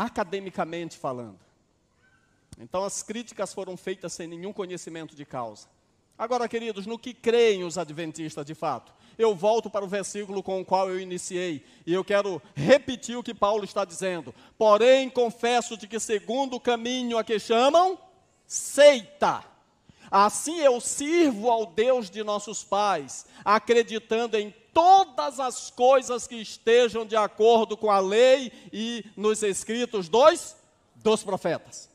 academicamente falando. Então as críticas foram feitas sem nenhum conhecimento de causa. Agora, queridos, no que creem os adventistas de fato? Eu volto para o versículo com o qual eu iniciei, e eu quero repetir o que Paulo está dizendo. Porém, confesso-te que segundo o caminho a que chamam, seita. Assim eu sirvo ao Deus de nossos pais, acreditando em todas as coisas que estejam de acordo com a lei e nos escritos dos profetas.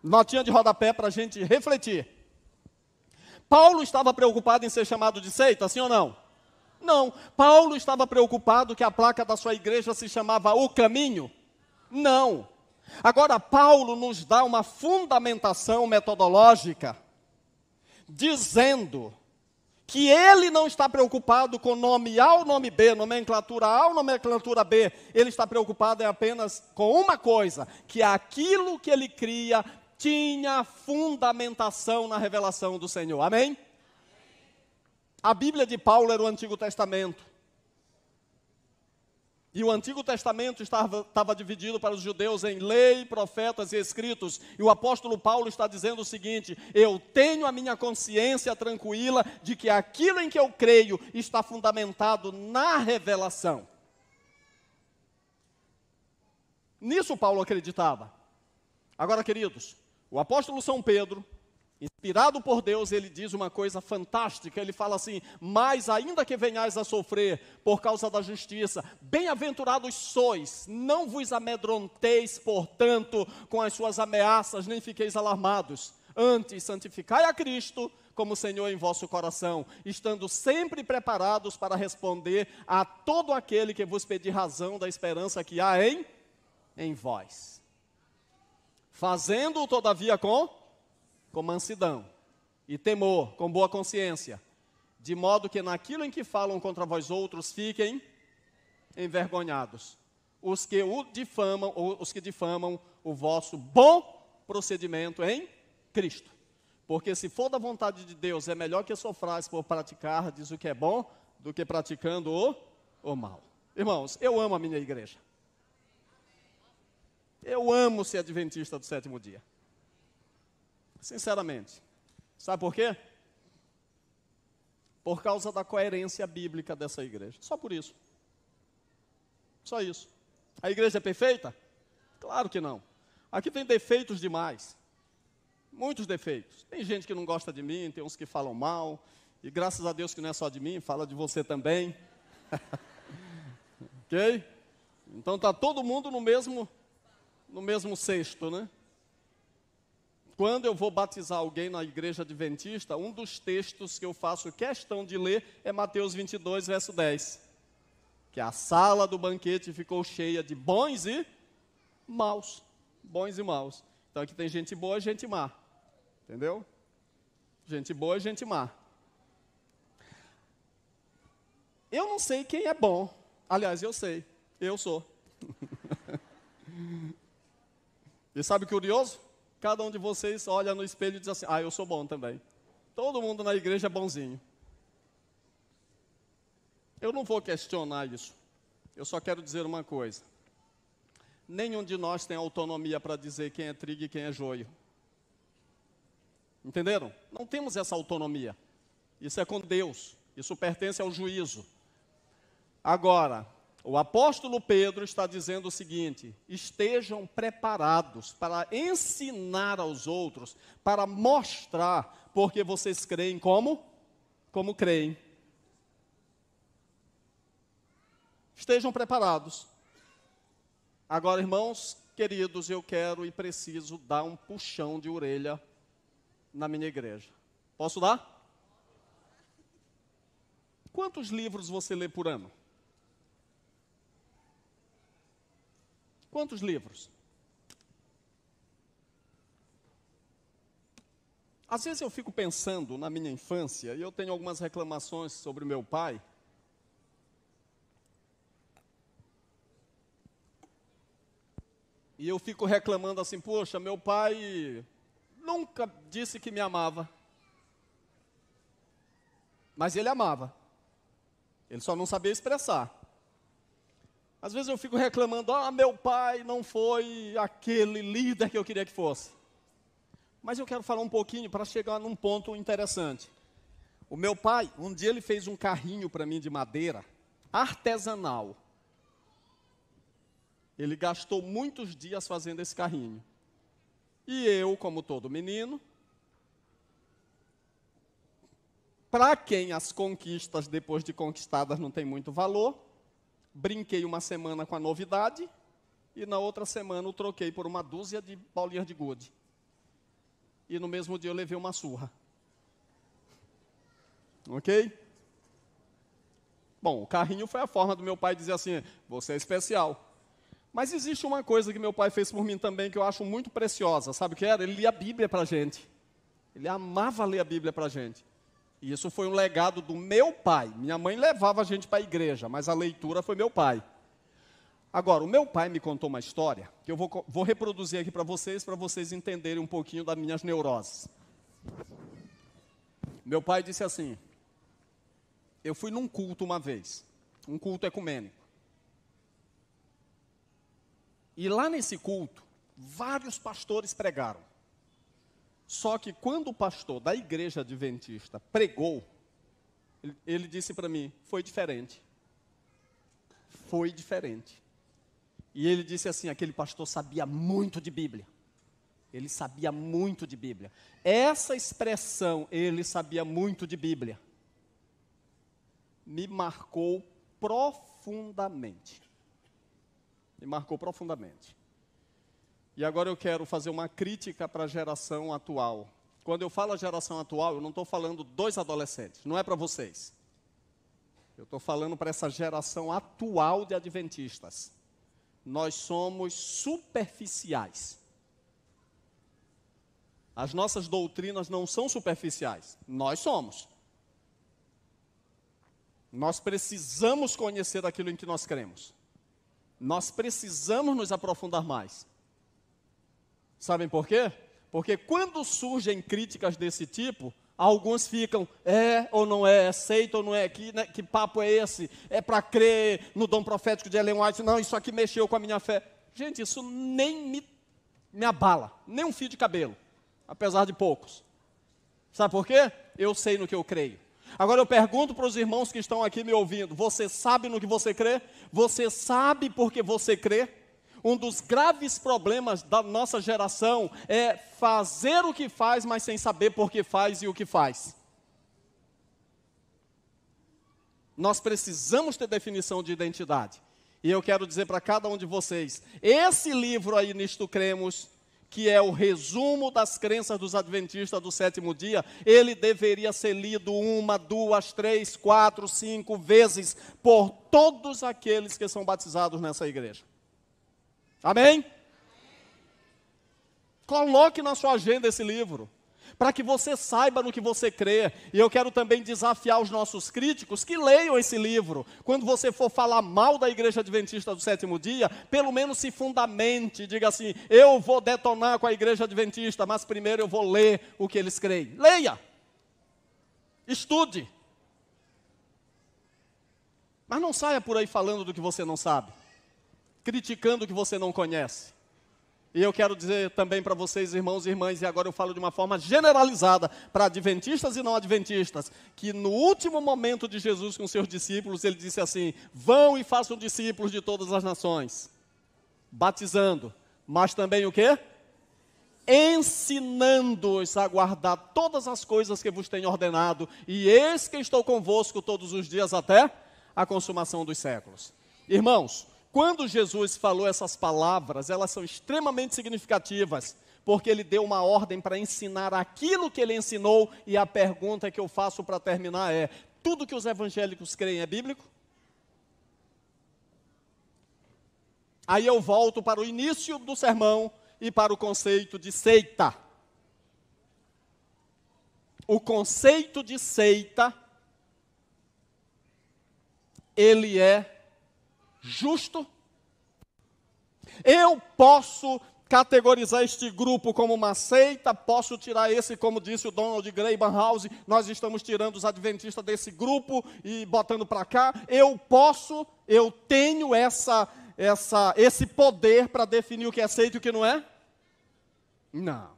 Notinha de rodapé para a gente refletir. Paulo estava preocupado em ser chamado de seita, sim ou não? Não. Paulo estava preocupado que a placa da sua igreja se chamava O Caminho? Não. Agora, Paulo nos dá uma fundamentação metodológica, dizendo que ele não está preocupado com nome A ou nome B, nomenclatura A ou nomenclatura B. Ele está preocupado apenas com uma coisa, que aquilo que ele cria tinha fundamentação na revelação do Senhor. Amém? A Bíblia de Paulo era o Antigo Testamento. E o Antigo Testamento estava dividido para os judeus em lei, profetas e escritos. E o apóstolo Paulo está dizendo o seguinte: eu tenho a minha consciência tranquila de que aquilo em que eu creio está fundamentado na revelação. Nisso Paulo acreditava. Agora, queridos, o apóstolo São Pedro, inspirado por Deus, ele diz uma coisa fantástica. Ele fala assim: mas ainda que venhais a sofrer por causa da justiça, bem-aventurados sois, não vos amedronteis, portanto, com as suas ameaças, nem fiqueis alarmados. Antes, santificai a Cristo como Senhor em vosso coração, estando sempre preparados para responder a todo aquele que vos pedir razão da esperança que há em vós. Fazendo-o, todavia, com mansidão e temor, com boa consciência, de modo que naquilo em que falam contra vós outros fiquem envergonhados, os que difamam o vosso bom procedimento em Cristo. Porque se for da vontade de Deus, é melhor que sofrais por praticar, diz o que é bom, do que praticando o mal. Irmãos, eu amo a minha igreja. Eu amo ser adventista do sétimo dia. Sinceramente. Sabe por quê? Por causa da coerência bíblica dessa igreja. Só por isso. Só isso. A igreja é perfeita? Claro que não. Aqui tem defeitos demais. Muitos defeitos. Tem gente que não gosta de mim, tem uns que falam mal. E graças a Deus que não é só de mim, fala de você também. Ok? Então está todo mundo no mesmo cesto, né? Quando eu vou batizar alguém na igreja adventista, um dos textos que eu faço questão de ler é Mateus 22, verso 10. Que a sala do banquete ficou cheia de bons e maus. Bons e maus. Então aqui tem gente boa e gente má. Entendeu? Gente boa e gente má. Eu não sei quem é bom. Aliás, eu sei. Eu sou. E sabe o curioso? Cada um de vocês olha no espelho e diz assim: eu sou bom também. Todo mundo na igreja é bonzinho. Eu não vou questionar isso. Eu só quero dizer uma coisa. Nenhum de nós tem autonomia para dizer quem é trigo e quem é joio. Entenderam? Não temos essa autonomia. Isso é com Deus. Isso pertence ao juízo. Agora, o apóstolo Pedro está dizendo o seguinte: estejam preparados para ensinar aos outros, para mostrar porque vocês creem como creem. Estejam preparados. Agora, irmãos queridos, eu quero e preciso dar um puxão de orelha na minha igreja. Posso dar? Quantos livros você lê por ano? Quantos livros? Às vezes eu fico pensando na minha infância, e eu tenho algumas reclamações sobre o meu pai. E eu fico reclamando assim: poxa, meu pai nunca disse que me amava. Mas ele amava. Ele só não sabia expressar. Às vezes eu fico reclamando, meu pai não foi aquele líder que eu queria que fosse. Mas eu quero falar um pouquinho para chegar num ponto interessante. O meu pai, um dia ele fez um carrinho para mim de madeira, artesanal. Ele gastou muitos dias fazendo esse carrinho. E eu, como todo menino, para quem as conquistas depois de conquistadas não tem muito valor, brinquei uma semana com a novidade e na outra semana o troquei por uma dúzia de bolinhas de gude. E no mesmo dia eu levei uma surra. Ok? Bom, o carrinho foi a forma do meu pai dizer assim, você é especial. Mas existe uma coisa que meu pai fez por mim também que eu acho muito preciosa. Sabe o que era? Ele lia a Bíblia para a gente. Ele amava ler a Bíblia para a gente. E isso foi um legado do meu pai. Minha mãe levava a gente para a igreja, mas a leitura foi meu pai. Agora, o meu pai me contou uma história, que eu vou reproduzir aqui para vocês entenderem um pouquinho das minhas neuroses. Meu pai disse assim, eu fui num culto uma vez, um culto ecumênico. E lá nesse culto, vários pastores pregaram. Só que quando o pastor da igreja adventista pregou, ele disse para mim, foi diferente. Foi diferente. E ele disse assim, aquele pastor sabia muito de Bíblia. Ele sabia muito de Bíblia. Essa expressão, ele sabia muito de Bíblia, me marcou profundamente. Me marcou profundamente. E agora eu quero fazer uma crítica para a geração atual. Quando eu falo a geração atual, eu não estou falando dos adolescentes, não é para vocês. Eu estou falando para essa geração atual de adventistas. Nós somos superficiais. As nossas doutrinas não são superficiais, nós somos. Nós precisamos conhecer aquilo em que nós cremos. Nós precisamos nos aprofundar mais. Sabem por quê? Porque quando surgem críticas desse tipo, alguns ficam, é ou não é, aceita ou não é, que papo é esse? É para crer no dom profético de Ellen White? Não, isso aqui mexeu com a minha fé. Gente, isso nem me abala, nem um fio de cabelo, apesar de poucos. Sabe por quê? Eu sei no que eu creio. Agora eu pergunto para os irmãos que estão aqui me ouvindo, você sabe no que você crê? Você sabe por que você crê? Um dos graves problemas da nossa geração é fazer o que faz, mas sem saber por que faz e o que faz. Nós precisamos ter definição de identidade. E eu quero dizer para cada um de vocês, esse livro aí, Nisto Cremos, que é o resumo das crenças dos adventistas do sétimo dia, ele deveria ser lido 1, 2, 3, 4, 5 vezes por todos aqueles que são batizados nessa igreja. Amém? Coloque na sua agenda esse livro, para que você saiba no que você crê. E eu quero também desafiar os nossos críticos que leiam esse livro. Quando você for falar mal da igreja adventista do sétimo dia, pelo menos se fundamente, diga assim, eu vou detonar com a igreja adventista, mas primeiro eu vou ler o que eles creem. Leia! Estude! Mas não saia por aí falando do que você não sabe, criticando o que você não conhece. E eu quero dizer também para vocês, irmãos e irmãs, e agora eu falo de uma forma generalizada, para adventistas e não adventistas, que no último momento de Jesus com seus discípulos, ele disse assim, vão e façam discípulos de todas as nações, batizando, mas também o quê? Ensinando-os a guardar todas as coisas que vos tenho ordenado, e eis que estou convosco todos os dias até a consumação dos séculos. Irmãos, quando Jesus falou essas palavras, elas são extremamente significativas, porque ele deu uma ordem para ensinar aquilo que ele ensinou, e a pergunta que eu faço para terminar é, tudo que os evangélicos creem é bíblico? Aí eu volto para o início do sermão e para o conceito de seita. O conceito de seita, ele é justo. Eu posso categorizar este grupo como uma seita, posso tirar esse, como disse o Donald Grey Barnhouse, nós estamos tirando os adventistas desse grupo e botando para cá. Eu tenho esse poder para definir o que é seita e o que não é? Não.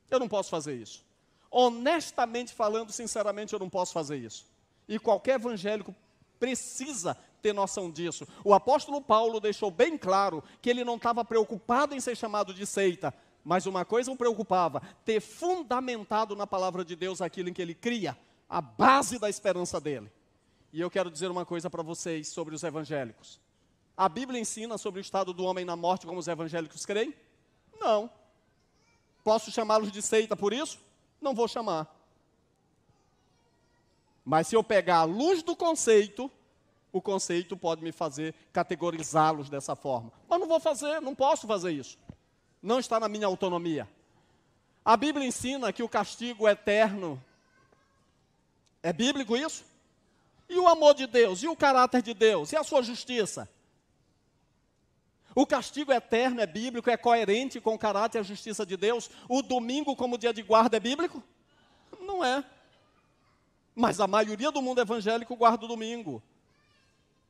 Eu não posso fazer isso. Honestamente falando, sinceramente, eu não posso fazer isso. E qualquer evangélico precisa ter noção disso. O apóstolo Paulo deixou bem claro que ele não estava preocupado em ser chamado de seita, mas uma coisa o preocupava, ter fundamentado na palavra de Deus aquilo em que ele cria, a base da esperança dele. E eu quero dizer uma coisa para vocês sobre os evangélicos. A Bíblia ensina sobre o estado do homem na morte como os evangélicos creem? Não. Posso chamá-los de seita por isso? Não vou chamar. Mas se eu pegar a luz do conceito, o conceito pode me fazer categorizá-los dessa forma. Mas não vou fazer, não posso fazer isso. Não está na minha autonomia. A Bíblia ensina que o castigo eterno, é bíblico isso? E o amor de Deus, e o caráter de Deus, e a sua justiça? O castigo eterno é bíblico, é coerente com o caráter e a justiça de Deus? O domingo como dia de guarda é bíblico? Não é. Mas a maioria do mundo evangélico guarda o domingo.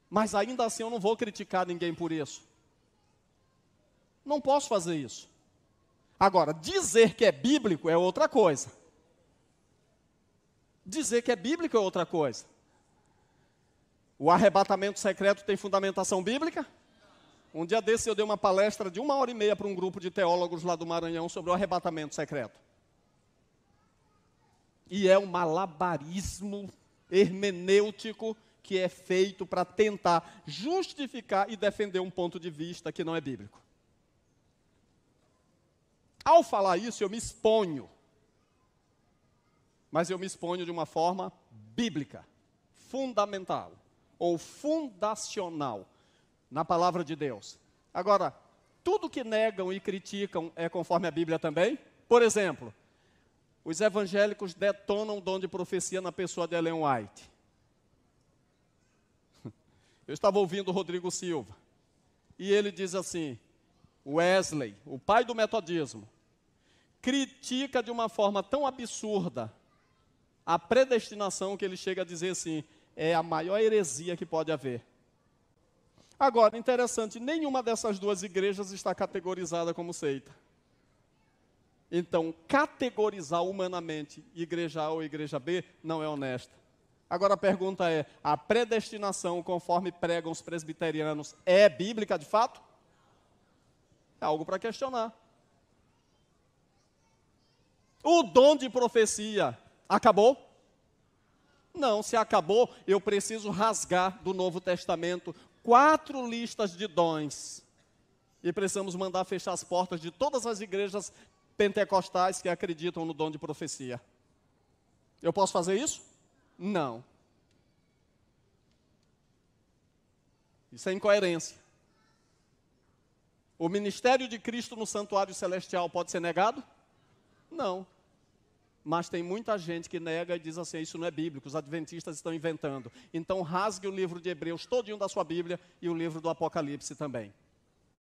Mas ainda assim eu não vou criticar ninguém por isso. Não posso fazer isso. Agora, dizer que é bíblico é outra coisa. Dizer que é bíblico é outra coisa. O arrebatamento secreto tem fundamentação bíblica? Um dia desse eu dei uma palestra de 1h30 para um grupo de teólogos lá do Maranhão sobre o arrebatamento secreto. E é um malabarismo hermenêutico que é feito para tentar justificar e defender um ponto de vista que não é bíblico. Ao falar isso, eu me exponho. Mas eu me exponho de uma forma bíblica, fundamental, ou fundacional, na palavra de Deus. Agora, tudo que negam e criticam é conforme a Bíblia também? Por exemplo, os evangélicos detonam o dom de profecia na pessoa de Ellen White. Eu estava ouvindo o Rodrigo Silva, e ele diz assim, Wesley, o pai do metodismo, critica de uma forma tão absurda a predestinação que ele chega a dizer assim, é a maior heresia que pode haver. Agora, interessante, nenhuma dessas duas igrejas está categorizada como seita. Então, categorizar humanamente igreja A ou igreja B não é honesto. Agora a pergunta é, a predestinação, conforme pregam os presbiterianos, é bíblica de fato? É algo para questionar. O dom de profecia acabou? Não, se acabou, eu preciso rasgar do Novo Testamento 4 listas de dons. E precisamos mandar fechar as portas de todas as igrejas pentecostais que acreditam no dom de profecia. Eu posso fazer isso? Não. Isso é incoerência. O ministério de Cristo no santuário celestial pode ser negado? Não. Mas tem muita gente que nega e diz assim, isso não é bíblico, os adventistas estão inventando. Então rasgue o livro de Hebreus todinho da sua Bíblia e o livro do Apocalipse também.